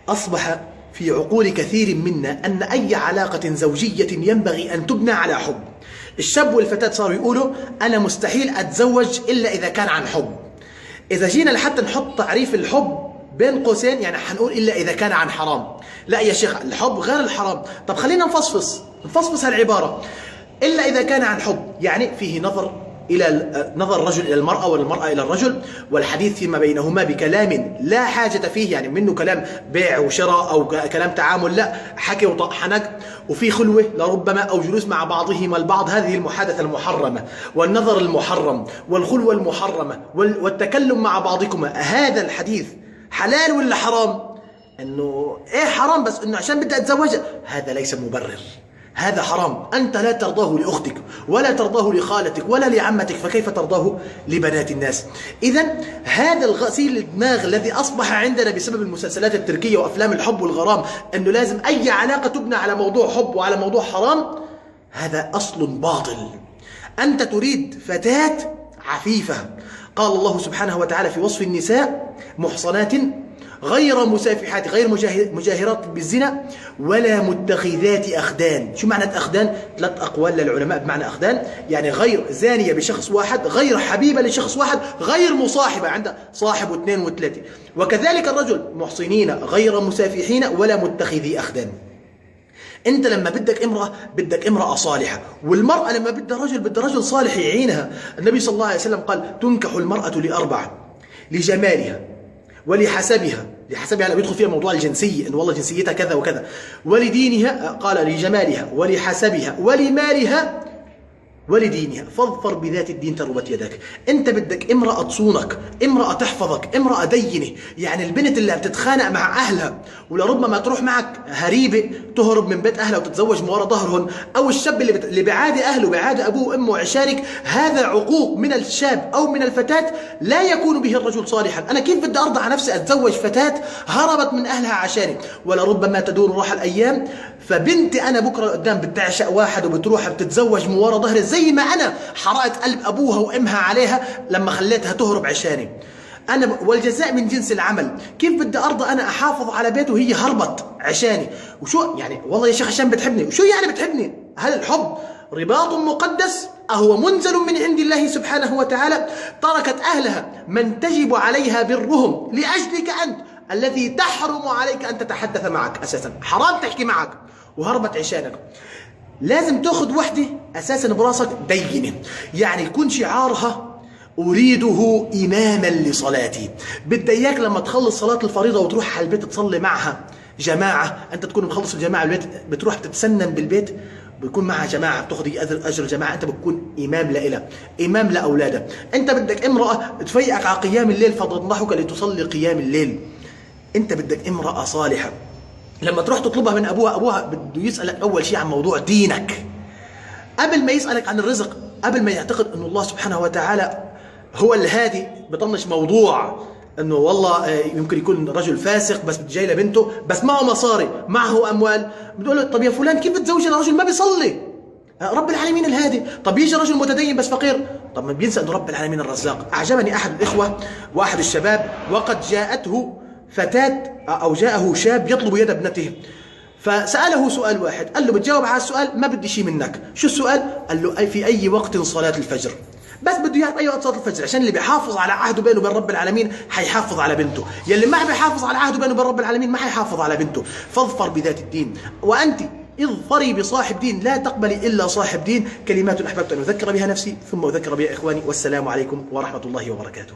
أصبح في عقول كثير منا أن أي علاقة زوجية ينبغي أن تبنى على حب. الشاب والفتاة صاروا يقولوا أنا مستحيل أتزوج إلا إذا كان عن حب. إذا جينا لحتى نحط تعريف الحب بين قوسين يعني حنقول إلا إذا كان عن حرام. لا يا شيخ، الحب غير الحرام. طب خلينا نفصفص هالعبارة. إلا إذا كان عن حب يعني فيه نظر الرجل إلى المرأة والمرأة إلى الرجل، والحديث فيما بينهما بكلام لا حاجة فيه، يعني منه كلام بيع وشراء أو كلام تعامل، لا حكي وطق حنك، وفي خلوة لربما أو جلوس مع بعضهما البعض. هذه المحادثة المحرمة والنظر المحرم والخلوة المحرمة والتكلم مع بعضكما، هذا الحديث حلال ولا حرام؟ إنه إيه حرام بس إنه عشان بدي أتزوجها، هذا ليس مبرر، هذا حرام. أنت لا ترضاه لأختك ولا ترضاه لخالتك ولا لعمتك، فكيف ترضاه لبنات الناس؟ إذا هذا الغسيل الدماغ الذي أصبح عندنا بسبب المسلسلات التركية وأفلام الحب والغرام، أنه لازم أي علاقة تبنى على موضوع حب وعلى موضوع حرام، هذا أصل باطل. أنت تريد فتاة عفيفة. قال الله سبحانه وتعالى في وصف النساء: محصنات غير مسافحات، غير مجاهرات بالزنا، ولا متخذات أخدان. شو معنى أخدان؟ 3 أقوال للعلماء بمعنى أخدان، يعني غير زانية بشخص واحد، غير حبيبة لشخص واحد، غير مصاحبة عند صاحب واثنين وثلاثة. وكذلك الرجل: محصنين غير مسافحين ولا متخذي أخدان. انت لما بدك امرأة صالحة، والمرأة لما بدها رجل بدها رجل صالح يعينها. النبي صلى الله عليه وسلم قال: تنكح المرأة ل4: لجمالها ولحسبها. لحسبها بيدخل فيها موضوع الجنسية، إن والله جنسيتها كذا وكذا. ولدينها، قال: لجمالها ولحسبها ولمالها ولدينها، فاظفر بذات الدين تربت يدك. انت بدك امرأة تصونك، امرأة تحفظك، امرأة دينة. يعني البنت اللي بتتخانق مع اهلها ولربما تروح معك هريبة تهرب من بيت اهلها وتتزوج من وراء ظهرهم، او الشاب اللي بعادي اهله بعادي ابوه وامه وعشانك، هذا عقوق من الشاب او من الفتاة لا يكون به الرجل صالحا. انا كيف بدي ارضى على نفسي اتزوج فتاة هربت من اهلها عشاني؟ ولربما تدور روح الايام فبنتي انا بكره قدام بتعشق واحد وبتروح بتتزوج من وراء ظهري، زي ما أنا حرقت قلب أبوها وأمها عليها لما خليتها تهرب عشاني. أنا والجزاء من جنس العمل. كيف بدي أرضى أنا أحافظ على بيته وهي هربت عشاني؟ وشو يعني والله يا شيخ عشان بتحبني؟ وشو يعني بتحبني؟ هل الحب رباط مقدس أهو منزل من عند الله سبحانه وتعالى؟ تركت أهلها من تجب عليها برهم لأجلك أنت الذي تحرم عليك أن تتحدث معك، أساسا حرام تحكي معك، وهربت عشانك. لازم تاخذ وحده اساسا براسك دينه، يعني يكون شعارها: اريده اماما لصلاتي. بدي اياك لما تخلص صلاه الفريضه وتروح على البيت تصلي معها جماعه، انت تكون مخلص الجماعه البيت بتروح تتسنن بالبيت، بيكون معها جماعه بتاخذ اجر جماعه، انت بتكون امام لها، امام لاولادها. انت بدك امراه تفيقك على قيام الليل فتضحك لتصلي قيام الليل. انت بدك امراه صالحه. لما تروح تطلبها من ابوها بده يسالك اول شيء عن موضوع دينك قبل ما يسالك عن الرزق، قبل ما يعتقد انه الله سبحانه وتعالى هو الهادي. بطنش موضوع انه والله يمكن يكون رجل فاسق بس جاي لبنته بس معه مصاري معه اموال، بتقول له: طب يا فلان كيف بتزوج رجل ما بيصلي؟ رب العالمين الهادي. طب يجي رجل متدين بس فقير، طب ما بينسى انه رب العالمين الرزاق. اعجبني احد الاخوه واحد الشباب، وقد جاءته فتاة أو جاءه شاب يطلب يد ابنته، فسأله سؤال واحد، قال له: بتجاوب على السؤال ما بدي شيء منك. شو السؤال؟ قال له: في أي وقت صلاة الفجر؟ بس بده يعرف أي وقت صلاة الفجر، عشان اللي بيحافظ على عهده بينه وبين رب العالمين حيحافظ على بنته، يلي ما بيحافظ على عهده بينه وبين رب العالمين ما حيحافظ على بنته. فاظفر بذات الدين، وأنت اظفري بصاحب دين، لا تقبلي إلا صاحب دين. كلمات أحببت أن أذكر بها نفسي ثم أذكر بها إخواني، والسلام عليكم ورحمة الله وبركاته.